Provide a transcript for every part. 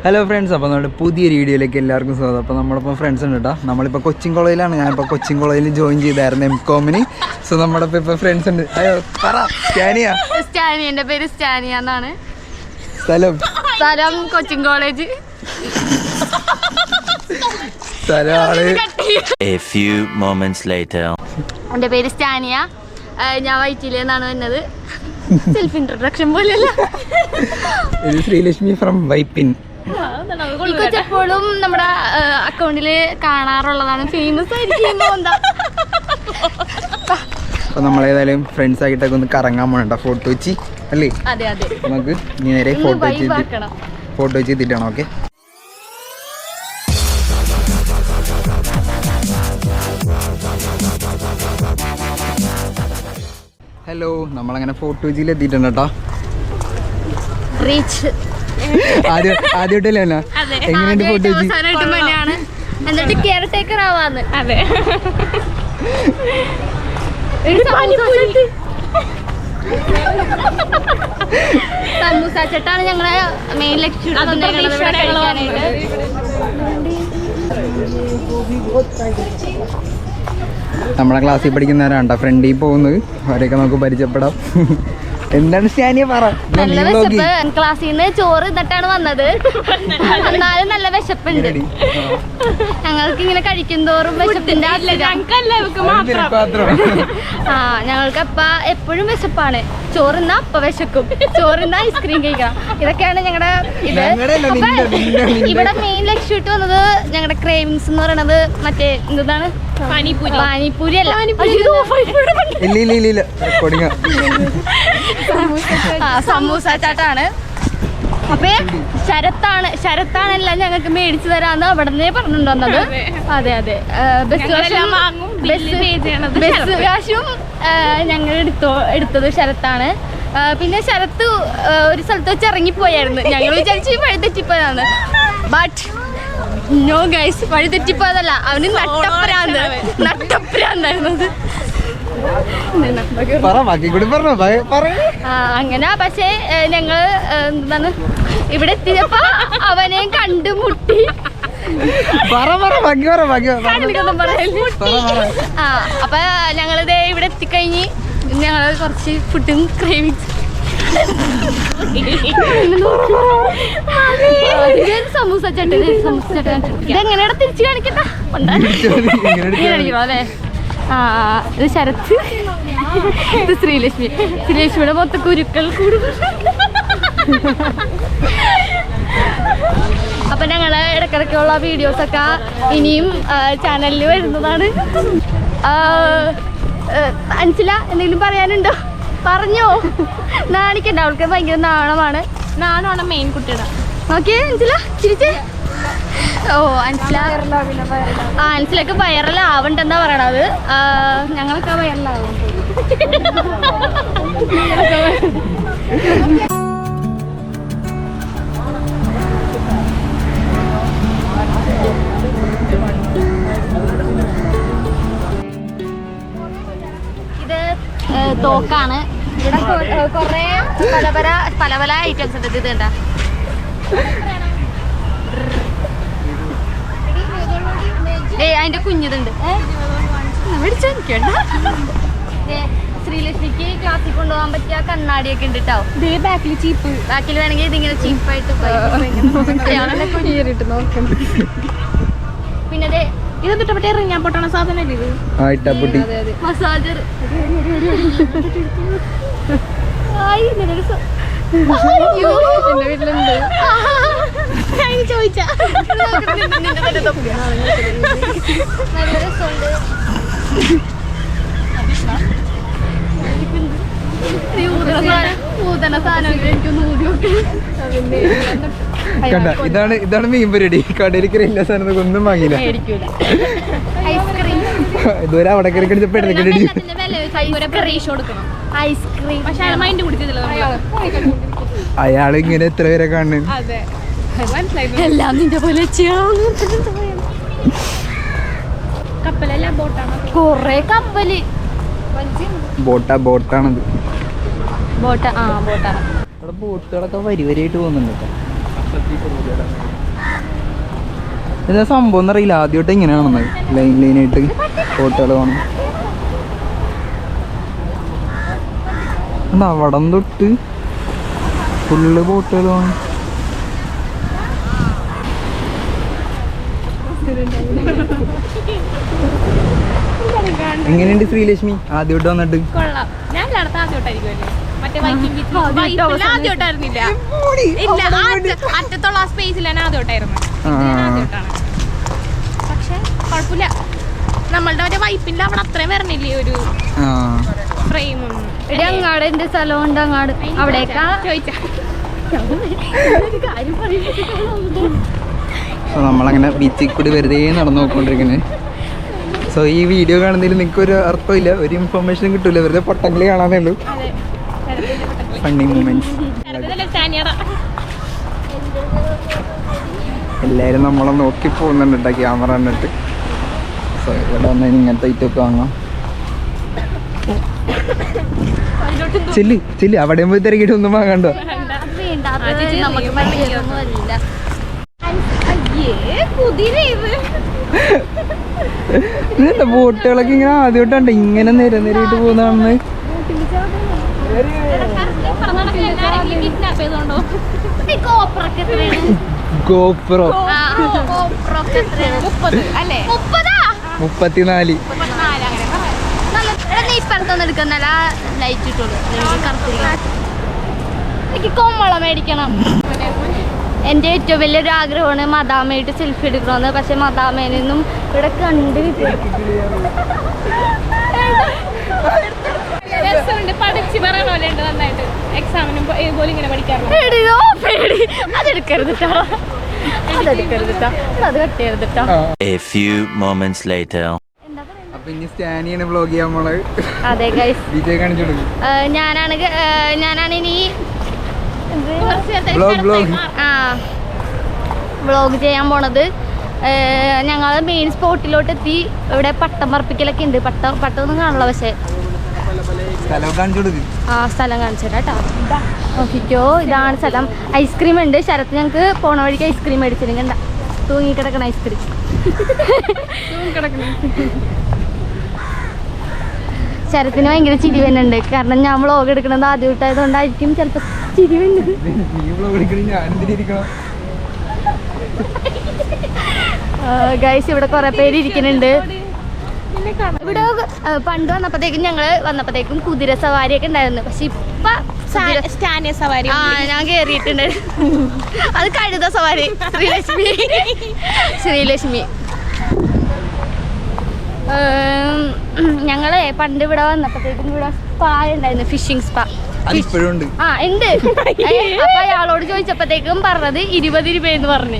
Hello friends, അപ്പോൾ നമ്മുടെ പുതിയൊരു വീഡിയോയിലേക്ക് എല്ലാവർക്കും സ്വാഗതം. അപ്പോൾ നമ്മളിപ്പോൾ ഫ്രണ്ട്സ് ഉണ്ട് കേട്ടോ. നമ്മളിപ്പോൾ കൊച്ചിൻ കോളേജിലാണ്. ഞാനിപ്പോൾ കൊച്ചിൻ കോളേജിൽ ജോയിൻ ചെയ്തായിരുന്നു M.Com-ന്. സോ നമ്മുടെ ഇപ്പോൾ ഫ്രണ്ട്സ് ഉണ്ട്. അയ്യോ പറ. സ്റ്റാനിയ, എൻ്റെ പേര് സ്റ്റാനിയ എന്നാണ്. സ്ഥലം Cochin college. A few moments later. എൻ്റെ പേര് സ്റ്റാനിയ. ഞാൻ വൈറ്റിലെന്നാണ് വന്നത്. സെൽഫ് ഇൻട്രൊഡക്ഷൻ പോലെയല്ല. ഇത് ശ്രീലക്ഷ്മി ഫ്രം വൈപ്പിൻ. ഈ കൊച്ചെപ്പോഴും നമ്മുടെ അക്കൗണ്ടിൽ കാണാറുള്ളതാണ്. ഫേമസ് ആയിരിക്കും. അപ്പോൾ നമ്മളേതായാലും ഫ്രണ്ട്സ് ആയിട്ടൊക്കെ ഒന്ന് കറങ്ങാൻ പോകണ്ട. ഫോട്ടോ വെച്ച് അല്ലേ? അതെ അതെ. നമുക്ക് നേരെ ഫോട്ടോ വെച്ച് എത്തിയിട്ടാണ്. Okay, hello. നമ്മളങ്ങനെ ഫോട്ടോ വെച്ചിൽ എത്തിയിട്ടുണ്ട് കേട്ടോ. റീച്ച് ആദ്യമായിട്ടല്ലേ എങ്ങനെയുണ്ട് ഫോട്ടോ വെച്ച്? എന്നിട്ട് കെയർ ടേക്കർ ആവാന്ന്. അതെ. സമൂസ ചട്ടാണ് ഞങ്ങളെ മെയിൻ ലക്ഷ്യം. നമ്മുടെ ക്ലാസ്സിൽ പഠിക്കുന്നവരാണ്ടോ ഫ്രണ്ടിൽ പോകുന്നത്. അവരെയൊക്കെ നമുക്ക് പരിചയപ്പെടാം. എന്താണ് സ്റ്റാനിയ പറ? നല്ല വിശപ്പ്. ക്ലാസ്സിൽ നിന്ന് ചോറ് എന്നിട്ടാണ് വന്നത്. എന്നാലും നല്ല വിശപ്പുണ്ട്. ഞങ്ങൾക്ക് ഇങ്ങനെ കഴിക്കും തോറും വിശപ്പിന്റെ ഞങ്ങൾക്ക് അപ്പ എപ്പോഴും വിശപ്പാണ്. ചോറിന്നാ അപ്പ വിശക്കും, ചോറിന്നാ ഐസ്ക്രീം കഴിക്കണം. ഇതൊക്കെയാണ് ഞങ്ങളുടെ ഇത്. ഇവിടെ മെയിൻ ലക്ഷ്യമായിട്ട് വന്നത് ഞങ്ങളുടെ ക്രേവിങ്സ് എന്ന് പറയണത് മറ്റേ എന്താണ്, പാനിപൂരി അല്ല, സമൂസ ചാട്ടാണ്. അപ്പൊ ശരത്താണ് എല്ലാം ഞങ്ങൾക്ക് മേടിച്ചു തരാന്ന് അവിടെ നിന്നേ പറഞ്ഞിട്ട് വന്നത്. അതെ അതെ. ബസ് കാശും ഞങ്ങൾ എടുത്തത് ശരത്താണ്. പിന്നെ ശരത്ത് ഒരു സ്ഥലത്ത് വെച്ച് ഇറങ്ങിപ്പോയായിരുന്നു. ഞങ്ങൾ വിചാരിച്ചു വഴി തെറ്റിപ്പോയതാണ്. ബട്ട് നോ ഗൈസ്, വഴി തെറ്റിപ്പോയതല്ല, അവന് നട്ടപ്രാന്തായിരുന്നത്. അങ്ങനെ. പക്ഷേ ഞങ്ങള് എന്താണ് ഇവിടെ എത്തിയപ്പോ അവനെയും കണ്ടുമുട്ടി. അപ്പൊ ഞങ്ങളിത് ഇവിടെ എത്തിക്കഴിഞ്ഞ് ഞങ്ങള് കുറച്ച് ഫുഡും ക്രേവിങ്സ് സമൂസ ചട്ട ഇതെങ്ങനെയാണ് തിരിച്ചു കാണിക്കട്ടെ അല്ലേ? ഇത് ശരത്ത്, ഇത് ശ്രീലക്ഷ്മിയുടെ മൊത്തം കുരുക്കൾ കൂടും. അപ്പൊ ഞങ്ങള് ഇടക്കിടക്കുള്ള വീഡിയോസൊക്കെ ഇനിയും ചാനലിൽ വരുന്നതാണ്. അൻസില എന്തെങ്കിലും പറയാനുണ്ടോ? പറഞ്ഞോ. നാണിക്കണ്ട, അവൾക്ക് ഭയങ്കര നാണമാണ്. നാണമാണ് മെയിൻ കുട്ടിയുടെ. ഓക്കെ അൻസില ചിരിച്ചേ. ഓ അൻസിലൊക്കെ വൈറലാവണ്ടെന്നാ പറയണത്. ഞങ്ങളൊക്കെ വൈറലാവും. ഇത് തോക്കാണ്. ഇവിടെ കൊറേ പല പല ഐറ്റംസ് ഉണ്ട്. ഇത് കണ്ട അതിന്റെ കുഞ്ഞിതുണ്ട്. ശ്രീലക്ഷ്മിക്ക് ക്ലാസ്സിൽ കൊണ്ടുപോകാൻ പറ്റിയ കണ്ണാടിയൊക്കെ ഉണ്ട് കേട്ടോ. ബാക്കിൽ ചീപ്പ്, ബാക്കിൽ വേണമെങ്കിൽ ഇതിങ്ങനെ ചീപ്പായിട്ട്. പിന്നെ ഇതെന്നിട്ട് മറ്റേ ഇറങ്ങാൻ പൊട്ടണ സാധനം അല്ലേ ഇത്? മസാജർ. എന്റെ വീട്ടിലുണ്ട്. ചോദിച്ചാ നല്ല രസമുണ്ട്. ഇതാണ് മീൻ പരിപാടി. കടയിൽ എല്ലാ സാധനം ഒന്നും വാങ്ങിയില്ല. ഐസ്ക്രീം ഇതുവരെ അവിടെ കയറി ഐസ്ക്രീം. അയാൾ ഇങ്ങനെ എത്ര പേരെ കാണുന്നു. എല്ലാം നിന്റെ പോലെ കൊറേ കപ്പല്. ബോട്ടാണത്. ബോട്ടാണ്. ബോട്ടുകളൊക്കെ വരി വരിയായിട്ട് പോകുന്നുണ്ട്. ഇതാ സംഭവം എന്നറിയില്ല, ആദ്യമായിട്ട് ഇങ്ങനെയാണെന്ന് ലൈനായിട്ട് ബോട്ടുകൾ കാണും. അവിടം തൊട്ട് ഫുള്ള് ബോട്ടുകൾ കാണും. എങ്ങനെയുണ്ട് ശ്രീലക്ഷ്മി ആദ്യമായിട്ട് വന്നിട്ട്? കൊള്ളാം. ഞാൻ ആദ്യമായിട്ടായിരിക്കുമല്ലേ മറ്റേ വൈക്കിംഗ് ബീച്ചിൽ ആദ്യമായിട്ടായിരുന്നില്ല. ഇല്ല, അറ്റത്തുള്ള ആ സ്പേസിൽ ഞാൻ ആദ്യമായിട്ടായിരുന്നു. ആദ്യമായിട്ടാണ്. പക്ഷെ കുഴപ്പമില്ല, നമ്മളുടെ മറ്റേ വൈപ്പിന്റെ അവിടെ അത്രയും വരണില്ലേ ഒരു ഫ്രെയിം. അങ്ങാട് എന്റെ സ്ഥലമുണ്ട്, അങ്ങാട് അവിടേക്കാ ചോദിച്ചാ സോ നമ്മളങ്ങനെ ബീച്ചിൽ കൂടി വെറുതെ നടന്നു നോക്കിക്കൊണ്ടിരിക്കുന്നത്. സോ ഈ വീഡിയോ കാണുന്നതിൽ നിങ്ങൾക്ക് ഒരു അർത്ഥമില്ല, ഒരു ഇൻഫർമേഷനും കിട്ടൂല, വെറുതെ പൊട്ടങ്ങളി കാണാനേ ഉള്ളൂ. Funny moments. എല്ലാവരും നമ്മളെ നോക്കി പോകുന്നുണ്ട് കേട്ടോ, ക്യാമറ കണ്ടിട്ട്. സോ ഇവിടെ വന്നതിന് ഇങ്ങനത്തെ ഐറ്റമൊക്കെ വാങ്ങാം. ചെല്ല് ചെല്ല്, അവിടെയും പോയി തിരക്കിയിട്ട് ഒന്നും വാങ്ങണ്ടോ. നമുക്ക് പറ്റിയൊന്നുമല്ല. ഇതെന്താ ബോട്ടുകളൊക്കെ ഇങ്ങനെ ആദ്യമായിട്ടുണ്ട് ഇങ്ങനെ നിരനിരയിട്ട് പോകുന്നതാണെന്ന്. ഗോപ്രോ 34. എനിക്ക് കോമള മേടിക്കണം. എൻ്റെ ഏറ്റവും വലിയൊരു ആഗ്രഹമാണ് മദാമയായിട്ട് സെൽഫി എടുക്കണമെന്ന്. പക്ഷെ മദാമേനൊന്നും ഇവിടെ കണ്ടു A few moments later. അതെ ഗൈസ്, ഞാനാണ് ഇനി വ്ളോഗ് ചെയ്യാൻ പോണത്. ഞങ്ങൾ മെയിൻ സ്പോട്ടിലോട്ട് എത്തി. ഇവിടെ പട്ടം പറപ്പിക്കലൊക്കെ ഉണ്ട്. പട്ടമൊന്നും കാണില്ല, പക്ഷേ ആ സ്ഥലം കാണിച്ചു തരാം കേട്ടോ. നോക്കിക്കോ, ഇതാണ് സ്ഥലം. ഐസ്ക്രീം ഉണ്ട്. ശരത്ത് ഞങ്ങൾക്ക് പോണ വഴിക്ക് ഐസ്ക്രീം മേടിച്ചിരുന്നു. കണ്ട തൂങ്ങിക്കിടക്കണ ഐസ്ക്രീം. ശരത്തിന് ഭയങ്കര ചിരി വരുന്നുണ്ട്. കാരണം ഞാൻ വ്ളോഗ് എടുക്കണത് ആദ്യമായിട്ടായതുകൊണ്ടായിരിക്കും ചിലപ്പോൾ ചിരി വരുന്നത്. ഗൈസ്, ഇവിടെ കുറെ പേര് ഇരിക്കുന്നുണ്ട്. ഇവിടെ പണ്ട് വന്നപ്പോഴത്തേക്കും കുതിര സവാരിയൊക്കെ ഉണ്ടായിരുന്നു. പക്ഷെ ഇപ്പൊ സവാരി ഞാൻ കേറിയിട്ടുണ്ട്. അത് കഴുത സവാരി. ശ്രീലക്ഷ്മി ഞങ്ങളെ പണ്ട് ഇവിടെ വന്നപ്പോഴത്തേക്കും ഇവിടെ സ്പാ ഉണ്ടായിരുന്നു, ഫിഷിംഗ് സ്പാ. ആ ഉണ്ട്. അപ്പൊ അയാളോട് ചോദിച്ചപ്പോഴത്തേക്കും പറഞ്ഞത് 20 രൂപയെന്ന് പറഞ്ഞു.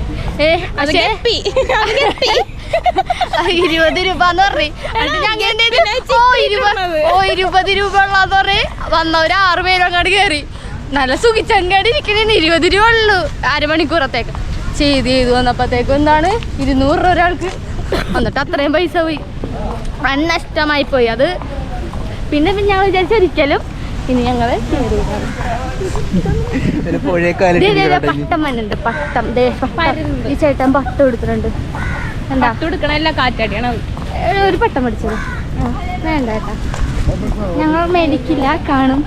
20 രൂപ എന്ന് പറഞ്ഞു. ഓ 20 രൂപ ഉള്ളതെന്ന് പറഞ്ഞ് വന്നവര് 6 പേരും അങ്ങോട്ട് കയറി. നല്ല സുഖിച്ചങ്ങാട് ഇരിക്കണേ. 20 രൂപ ഉള്ളൂ അരമണിക്കൂറത്തേക്ക്. ചെയ്ത് വന്നപ്പോഴത്തേക്കും എന്താണ് 200 രൂപ ഒരാൾക്ക്. എന്നിട്ട് അത്രയും പൈസ പോയി, നഷ്ടമായി പോയി. അത് പിന്നെ ഞാൻ വിചാരിച്ച ഒരിക്കലും ഇനി ഞങ്ങള് പട്ടം വന്നുണ്ട്. പട്ടം ഈ ചേട്ടൻ പട്ടം എടുത്തിട്ടുണ്ട്. എന്താ എടുക്കണല്ല, കാറ്റടിയാണ്. ഒരു പട്ടം പഠിച്ചത് വേണ്ട കേട്ടാ, ഞങ്ങൾ മേടിക്കില്ല. കാണും.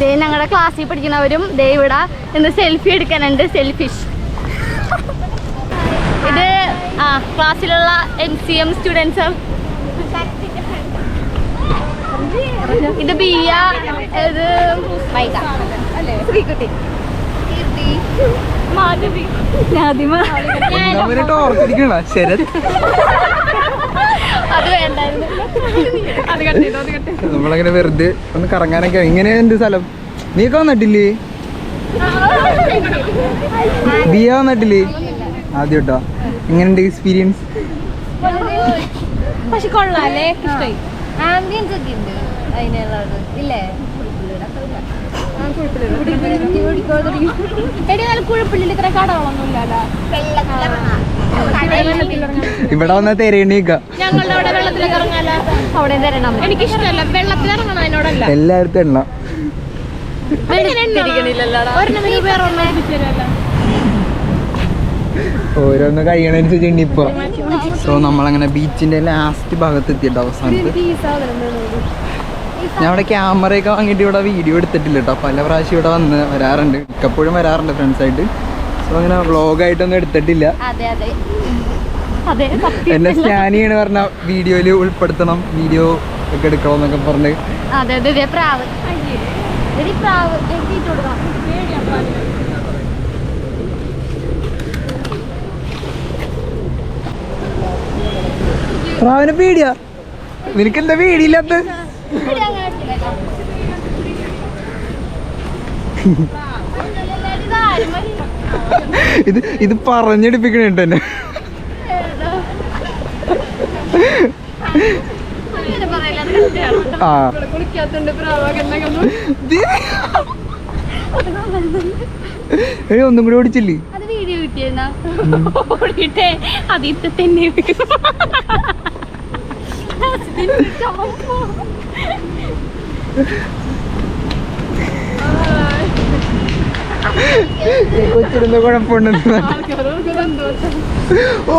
ദേ ഞങ്ങളുടെ ക്ലാസ്സിൽ പഠിക്കുന്നവരും ദേ ഇവിടെ ഇന്ന് സെൽഫി എടുക്കാനുണ്ട്. സെൽഫിഷ്. ഇത് ക്ലാസ്സിലുള്ള MCM സ്റ്റുഡൻസ്. ഇത് ബിയ, ഇത് മൈക, ശ്രീകുട്ടി, മാധവി, അത് വേണ്ടായിരുന്നു. നമ്മളങ്ങനെ വെറുതെ ഒന്ന് കറങ്ങാനൊക്കെ. ഇങ്ങനെയുണ്ട് സ്ഥലം. നീയൊക്കെ വന്നിട്ടില്ലേ? ബിയ വന്നിട്ടില്ലേ? ആദ്യം കേട്ടോ. എങ്ങനെയുണ്ട് എക്സ്പീരിയൻസ്? പക്ഷെ കൊള്ളാല്ലേ, ഇഷ്ടമായി. ആംബിയൻസ് ഒക്കെ ഉണ്ട് അതിനുള്ളത് ഇല്ലേ? കുഴപ്പമില്ല, ഇത്ര കടകളൊന്നും ഇല്ലല്ലോ. ഇവിടെ വന്നാൽ തെരയണിക്ക. ഞങ്ങളുടെ അവിടെ വെള്ളത്തിലൊക്കെ ഇറങ്ങാലോ. അവിടെ തരണം. എനിക്കിഷ്ടമല്ല വെള്ളത്തിൽ ഇറങ്ങണം. അതിനോടല്ല എല്ലായിടത്തും എണ്ണ. ഓരോന്ന് കഴിയണനുസരിച്ച് എണ്ണിപ്പോ. സോ നമ്മളങ്ങനെ ബീച്ചിന്റെ ലാസ്റ്റ് ഭാഗത്ത് എത്തിയിട്ട് അവസാനത്ത് ഞാൻ ഇവിടെ ക്യാമറയൊക്കെ വാങ്ങിയിട്ട് ഇവിടെ വീഡിയോ എടുത്തിട്ടില്ല കേട്ടോ. പല പ്രാവശ്യം ഇവിടെ വരാറുണ്ട്, മിക്കപ്പോഴും വരാറുണ്ട് ഫ്രണ്ട്സായിട്ട്. സോ അങ്ങനെ വ്ളോഗായിട്ടൊന്നും എടുത്തിട്ടില്ല. എന്നെ സ്കാൻ ചെയ്യണ പറഞ്ഞ വീഡിയോയിൽ ഉൾപ്പെടുത്തണം, വീഡിയോ ഒക്കെ എടുക്കണം എന്നൊക്കെ പറഞ്ഞ്. പ്രാവിനെ പേടിയാ? നിനക്കെന്താ പേടിയില്ലാത്ത? ഇത് പറഞ്ഞെടുപ്പിക്കണ എന്നെ. ആ ഒന്നും കൂടി ഓടിച്ചില്ലേ? അതിട്ട് തന്നെ കൊച്ചിരുന്ന കുഴപ്പമുണ്ടെന്ന്. ഓ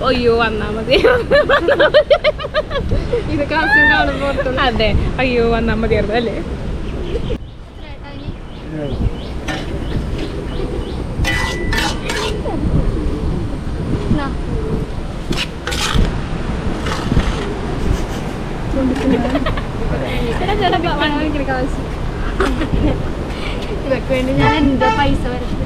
അയ്യോ വന്നാ മതി. ഇത് അതെ, അയ്യോ വന്നാ മതിയായിരുന്നു അല്ലേ. ഇതൊക്കെ വേണ്ടി ഞാൻ എന്താ പൈസ വരത്തില്ല.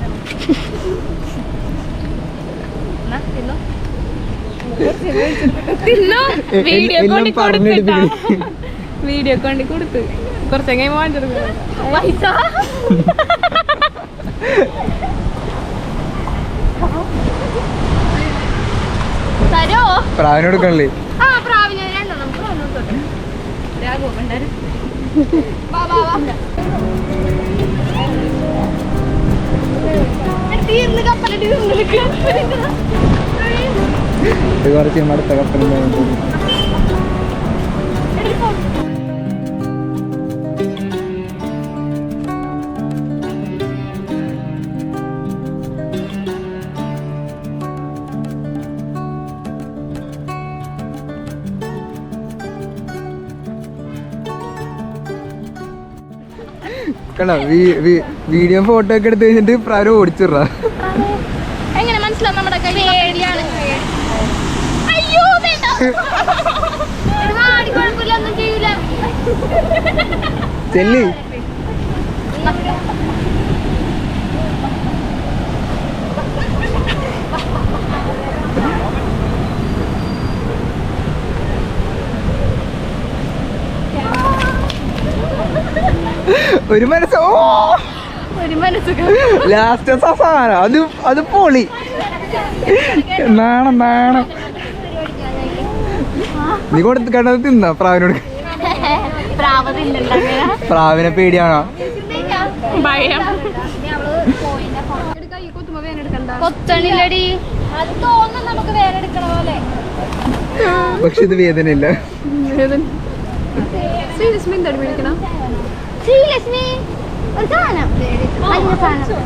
വീഡിയോ കൊണ്ട് കൊടുത്ത് കുറച്ചെങ്ങനെ വാങ്ങിച്ചെടുക്കും പൈസ. തരോ? പ്രാവിനോടുക്കണല്ലേ? ആ പ്രാവിന് രണ്ടെണ്ണം. തീർന്ന് കപ്പലിട്ട് കുറച്ച് അടുത്ത കപ്പലിൽ കണ്ടോ? വീഡിയോ ഫോട്ടോ ഒക്കെ എടുത്ത് കഴിഞ്ഞിട്ട് പ്രാരം ഓടിച്ചിടാ. എങ്ങനെ മനസ്സിലാവും നമ്മുടെ പേടിയാണ്? അയ്യോ കുഴപ്പമില്ല, ഒന്നും ചെയ്യൂല. ചെല്ലി ഒരു മനസ്സ്. ഒരു മനസ്സുഖം. ലാസ്റ്റ് സാധനം അത് പൊളി. നാണം നാണം. നീ കൊടുത്ത് കണ്ടത് തിന്നാ പ്രാവിനോട്? പ്രാവിനെ പേടിയാണോ? കൊത്തണില്ലടി, അത് തോന്നുന്നു നമുക്ക് വേറെ എടുക്കണ പോലെ. പക്ഷെ ഇത് വേദനയില്ല. ശ്രീലക്ഷ്മി ഒരു സാധനം, മഞ്ഞ സാധനം.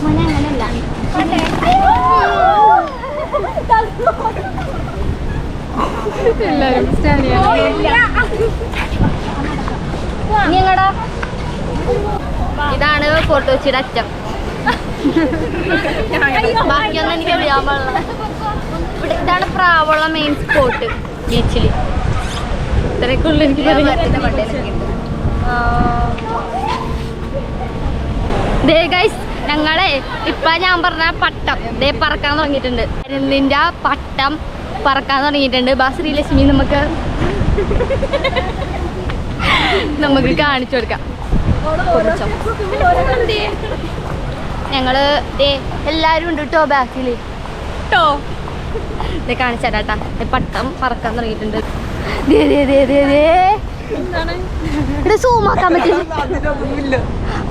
മോനെ അങ്ങനല്ല. നിങ്ങടാ ഇതാണ് ഫോട്ടോ വെച്ചിട്ട് അറ്റം. ബാക്കിയൊന്നും എനിക്ക് അറിയാൻ പാടില്ല. ഇതാണ് പ്രാവുള്ള മെയിൻ സ്പോട്ട് ബീച്ചിൽ. ഇത്രയൊക്കെയുള്ള എനിക്ക് ഞങ്ങളെ ഇപ്പൊ ഞാൻ പറഞ്ഞ പട്ടം ദേ പറക്കാൻ തുടങ്ങിയിട്ടുണ്ട്. ഇതിന്റെ പട്ടം പറക്കാൻ തുടങ്ങിയിട്ടുണ്ട്. ശ്രീലക്ഷ്മി നമുക്ക് കാണിച്ചു കൊടുക്കാം. ഞങ്ങള് എല്ലാരും ഉണ്ട് കേട്ടോ ബാക്കില് കേട്ടോ. ഇത് കാണിച്ചാട്ടാ പട്ടം പറക്കാൻ തുടങ്ങിയിട്ടുണ്ട്. ഇത് സൂമാക്കാൻ പറ്റില്ല.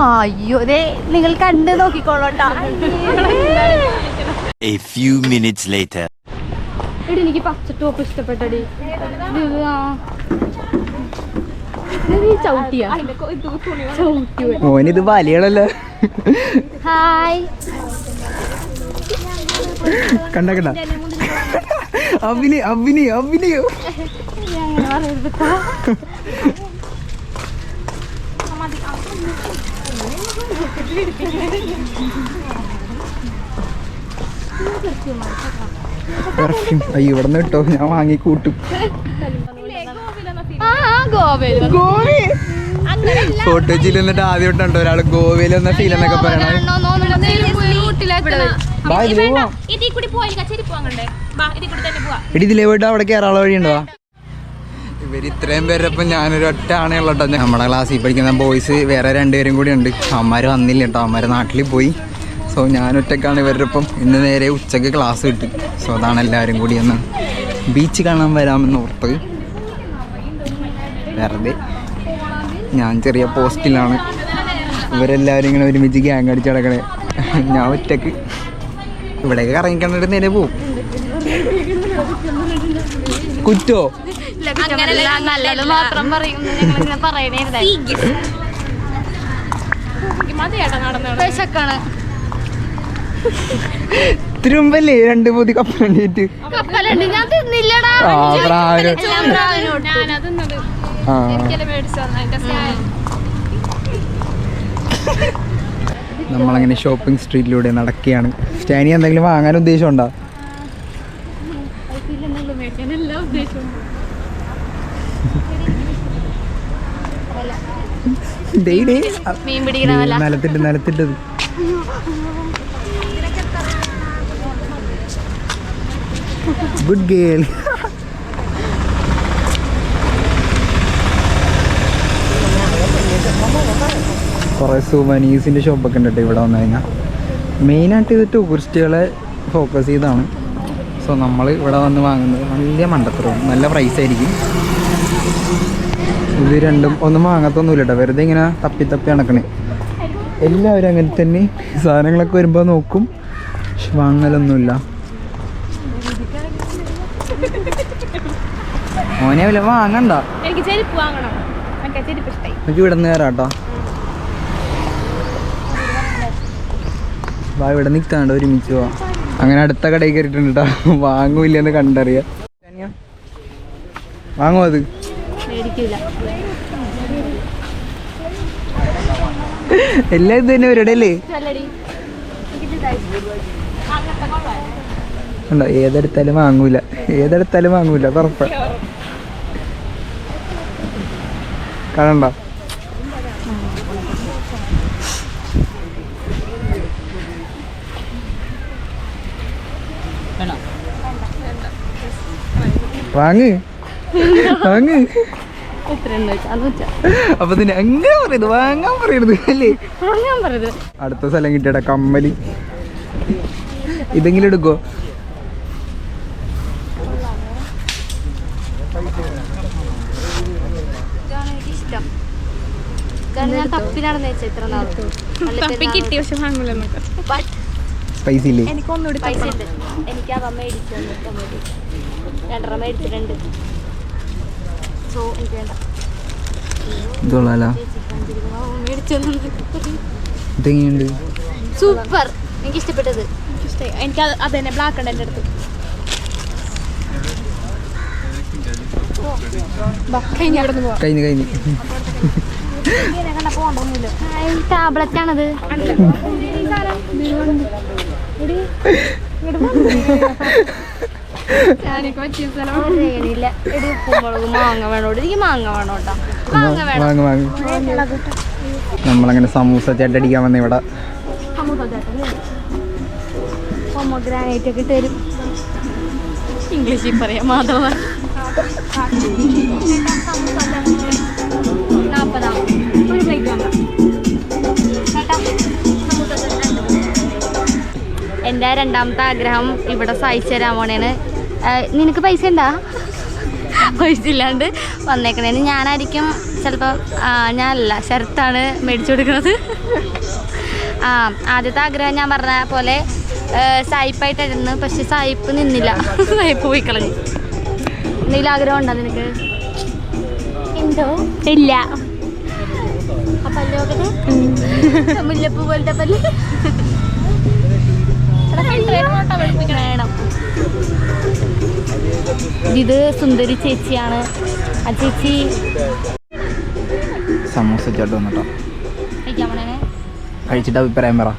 അയ്യോ ദേ നിങ്ങൾ കണ്ട് നോക്കിക്കോളോട്ടാ. A few minutes later. എടി എനിക്ക് പച്ച ടോപ്പ് ഇഷ്ടപ്പെട്ടടി. ചവിട്ടിയാ മോനിത് വലികളല്ല. ഹായ്. കണ്ട അഭിനയോ അങ്ങനെ പറയരുത്. പെർഫ്യൂം അയ്യോ ഇവിടെ നിന്ന് കിട്ടോ, ഞാൻ വാങ്ങി കൂട്ടും. ഫോട്ടോജിൽ എന്നിട്ട് ആദ്യമായിട്ടുണ്ടോ ഒരാള് ഗോവയിൽ വന്ന ഫീൽ എന്നൊക്കെ പറയണത്. എടി ഇതിലേ പോയിട്ട് അവിടെ കയറാനുള്ള വഴിയുണ്ടോ? ഇവർ ഇത്രയും പേരപ്പം ഞാനൊരു ഒറ്റ ആണുള്ള കേട്ടോ. നമ്മുടെ ക്ലാസ്സിൽ പഠിക്കുന്ന ബോയ്സ് വേറെ 2 പേരും കൂടി ഉണ്ട്. അവന്മാർ വന്നില്ല കേട്ടോ, അവന്മാർ നാട്ടിൽ പോയി. സോ ഞാനൊറ്റക്കാണ് ഇവരുടെ ഒപ്പം. ഇന്ന് നേരെ ഉച്ചക്ക് ക്ലാസ് കിട്ടും. സോ അതാണ് എല്ലാവരും കൂടി ഒന്ന് ബീച്ച് കാണാൻ വരാമെന്ന് ഓർത്ത്. വെറുതെ ഞാൻ ചെറിയ പോസ്റ്റിലാണ്, ഇവരെല്ലാവരും ഇങ്ങനെ ഒരുമിച്ച് ഗ്യാങ് അടിച്ച് നടക്കണേ. ഞാൻ ഒറ്റക്ക് ഇവിടേക്ക് ഇറങ്ങിക്കണ്ടിട്ട് നേരെ പോവും. കുറ്റോ നല്ലത് മാത്രം പറയും. വിശക്കാണ്. തിരുമ്പല്ലേ 2 പൊതി കപ്പലണ്ടിട്ട് കപ്പലുണ്ട്. ഞാൻ തിന്നില്ലടാ. നമ്മളങ്ങനെ ഷോപ്പിംഗ് സ്ട്രീറ്റിലൂടെ നടക്കുകയാണ്. സ്റ്റാനി എന്തെങ്കിലും വാങ്ങാൻ ഉദ്ദേശമുണ്ടോ? മീൻ പിടിക്കണമല്ല. നിലത്തിട്ടത് ഗുഡ് ഗേൾ. കുറേ സുവനീസിൻ്റെ ഷോപ്പൊക്കെ ഉണ്ട് കേട്ടോ ഇവിടെ വന്നു കഴിഞ്ഞാൽ. മെയിനായിട്ട് ഇത് ടൂറിസ്റ്റുകളെ ഫോക്കസ് ചെയ്താണ്. സോ നമ്മൾ ഇവിടെ വന്ന് വാങ്ങുന്നത് വലിയ മണ്ടത്തരവും നല്ല പ്രൈസായിരിക്കും. ഇത് രണ്ടും ഒന്നും വാങ്ങത്തൊന്നുമില്ല കേട്ടോ, വെറുതെ ഇങ്ങനെ തപ്പി നടക്കണേ. എല്ലാവരും അങ്ങനെ തന്നെ സാധനങ്ങളൊക്കെ വരുമ്പോൾ നോക്കും, വാങ്ങലൊന്നുമില്ല. മോനെ വല്ല വാങ്ങണ്ട, എനിക്ക് ചെരുപ്പ് വാങ്ങണം. എനിക്ക് ചെരുപ്പ് ഇഷ്ടമായി. എനിക്ക് ഇവിടെ നിന്ന് കയറാം കേട്ടോ. വാ ഇവിടെ നിൽക്കാണ്ട് ഒരുമിച്ച് പോവാം. അങ്ങനെ അടുത്ത കടയിൽ കയറിയിട്ടുണ്ട് കേട്ടോ. വാങ്ങൂല്ലെന്ന് കണ്ടറിയാം. വാങ്ങുമോ? അത് എല്ലാം ഇത് തന്നെ പരിപാടി അല്ലേ? ഉണ്ടോ? ഏതെടുത്താലും വാങ്ങൂല ഉറപ്പ. കാണണ്ട. വാങ്ങ് അപ്പൊ തന്നെ അങ്ങനെ പറയുന്നത്, വാങ്ങാൻ പറയരുത് അല്ലേ? അടുത്ത സ്ഥലം കിട്ടിയടാ കമ്മല്. ഇതെങ്കിലും എടുക്കോ? പൈസ ഇല്ലേ? എനിക്ക് അവ മേടിച്ചു 2 മേടിച്ചിട്ടുണ്ട്. സോ എനിക്ക് വേണ്ട. ഇതെങ്ങനെയുണ്ട്? സൂപ്പർ, എനിക്ക് ഇഷ്ടപ്പെട്ടത്. എനിക്ക് അത് തന്നെ ബ്ലാക്ക് ഉണ്ട് എൻ്റെ അടുത്ത്. കഴിഞ്ഞു ടാബ്ലറ്റ് ആണത്. മാങ്ങ വേണോട്ട്. എനിക്ക് മാങ്ങ വേണോട്ടാ. നമ്മളങ്ങനെ സമൂസ ചേട്ടടിക്കാൻ വന്ന ഇവിടെ. പൊമോഗ്രാനൈറ്റ് ഒക്കെ ഇട്ട് തരും. ഇംഗ്ലീഷിൽ പറയാം മാധവ. 40 ഒരു പ്ലേറ്റ് വേണ്ട. എൻ്റെ രണ്ടാമത്തെ ആഗ്രഹം ഇവിടെ സാധിച്ചു തരാൻ പോണേണ്. നിനക്ക് പൈസ ഉണ്ടാ? പൈസ ഇല്ലാണ്ട് വന്നേക്കണേന് ഞാനായിരിക്കും ചിലപ്പോൾ. ഞാനല്ല, ശരത്താണ് മേടിച്ചു കൊടുക്കുന്നത്. ആദ്യത്തെ ആഗ്രഹം ഞാൻ പറഞ്ഞ പോലെ സായിപ്പായിട്ടായിരുന്നു, പക്ഷെ സായിപ്പ് നിന്നില്ല. സായിപ്പ് പോയി കളഞ്ഞു. എന്തെങ്കിലും ആഗ്രഹം ഉണ്ടോ നിനക്ക്? എന്തോ ഇല്ല. ആ പല്ല് മുല്ലപ്പൂ പോലത്തെ പല്ല് വേണം. ഇത് സുന്ദരി ചേച്ചിയാണ്. ആ ചേച്ചി സമൂസ ചേട്ടൻ വന്നിട്ടോ കഴിക്കാൻ പോണേ. കഴിച്ചിട്ട് അഭിപ്രായം പറ.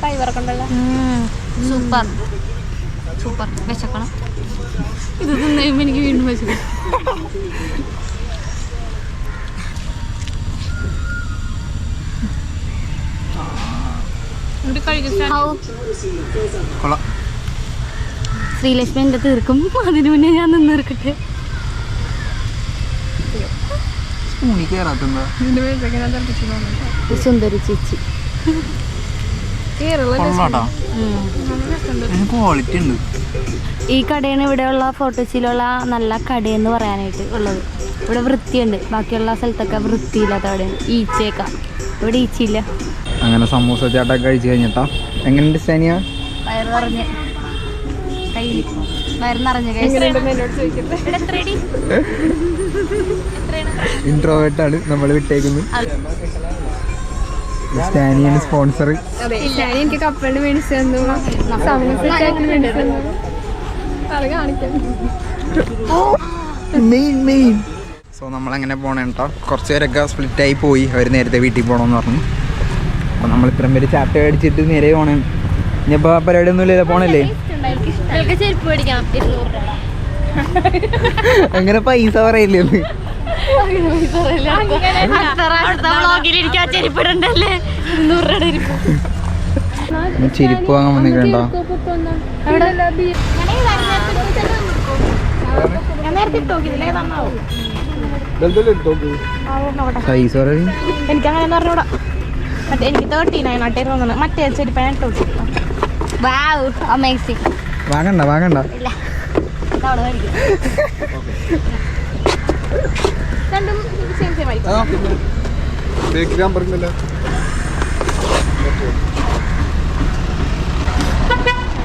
കൈ വറക്കണ്ടല്ലോ. Super super. വിശക്കണം. ഇത് തിന്നുമ്പോൾ എനിക്ക് വീണ്ടും വിശക്കും. ശ്രീലക്ഷ്മി എൻ്റെ തീർക്കും. അതിനു മുന്നേ ഞാൻ നിന്ന് തീർക്കട്ടെ. സുന്ദരി ചേച്ചി ക്വാളിറ്റി ഉണ്ട്. ഈ കടയാണ് ഇവിടെയുള്ള ഫോട്ടോച്ചിലുള്ള നല്ല കടയെന്ന് പറയാനായിട്ട് ഉള്ളത്. ഇവിടെ വൃത്തിയുണ്ട്. ബാക്കിയുള്ള സ്ഥലത്തൊക്കെ വൃത്തിയില്ലാത്ത കടയാണ്. ഈച്ചയൊക്കെ ഇവിടെ ഈച്ചയില്ല. അങ്ങനെ സമൂസ ചേട്ടൊക്കെ കഴിച്ചു കഴിഞ്ഞിട്ടാ എങ്ങനെയുണ്ട് സാനിയ? വയറ് നിറഞ്ഞ് കയ്യിൽ വയറ് നിറഞ്ഞ് ഇൻട്രോവേർട്ടാണ് നമ്മൾ വിട്ടേക്കുന്നത്. സ്റ്റാനിയാണ് സ്പോൺസർ. എനിക്ക് കപ്പലിന് മേടിച്ചു തന്നു. സോ നമ്മളങ്ങനെ പോണേ കേട്ടോ. കുറച്ച് പേരൊക്കെ സ്പ്ലിറ്റായി പോയി. അവർ നേരത്തെ വീട്ടിൽ പോകണമെന്ന് പറഞ്ഞു. അപ്പോൾ നമ്മൾ ഇത്രയും പേര് ചാട്ട അടിച്ചിട്ട് നേരെ പോണേ. ഇനിയിപ്പോൾ പരിപാടി ഒന്നും ഇല്ലല്ലോ, പോണല്ലേ? ചെരുപ്പ് മേടിക്കാം 200 രൂപ. അങ്ങനെ പൈസ പറയില്ലേ? ചെരുപ്പ് വാങ്ങാൻ വന്നിട്ടുണ്ടോ? പൈസ പറയും. എനിക്കങ്ങനെ പറഞ്ഞൂടാ. മറ്റേ എനിക്ക് 39 ആട്ടേ തോന്നുന്നു. മറ്റേ ചെരുപ്പാണ് ഇട്ടോ. വാങ്ങണ്ട വാങ്ങണ്ട. രണ്ടും സെയിം സെയിം ആയിരിക്കും.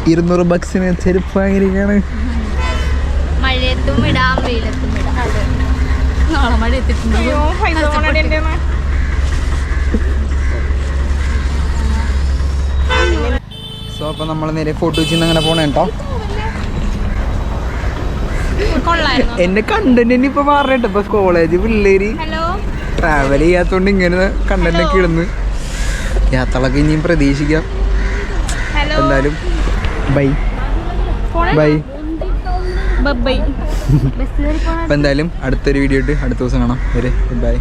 200 ബക്സിന് ചെരുപ്പ് വാങ്ങിയിരിക്കാണ്. മഴയത്തും ഇടാം, വെയിലത്തും ഇടാം. നാളെ മഴ എത്തിയിട്ടുണ്ടോ? സോ അപ്പോൾ നമ്മൾ നേരെ ഫോട്ടോ വെച്ചിന്ന് അങ്ങനെ പോണേ കേട്ടോ. എന്റെ കണ്ടന്റ് ഇപ്പൊ മാറിയിട്ട് ഇപ്പൊ കോളേജ് പിള്ളേര് ട്രാവൽ ചെയ്യാത്തോണ്ട് ഇങ്ങനെ കണ്ടന്റ് ഒക്കെ ഇടുന്നു. യാത്രകളൊക്കെ ഇനിയും പ്രതീക്ഷിക്കാം. എന്തായാലും ബൈ ബൈ. ബൈ. അപ്പൊ എന്തായാലും അടുത്തൊരു വീഡിയോ ഇട്ട് അടുത്ത ദിവസം കാണാം. ബൈ.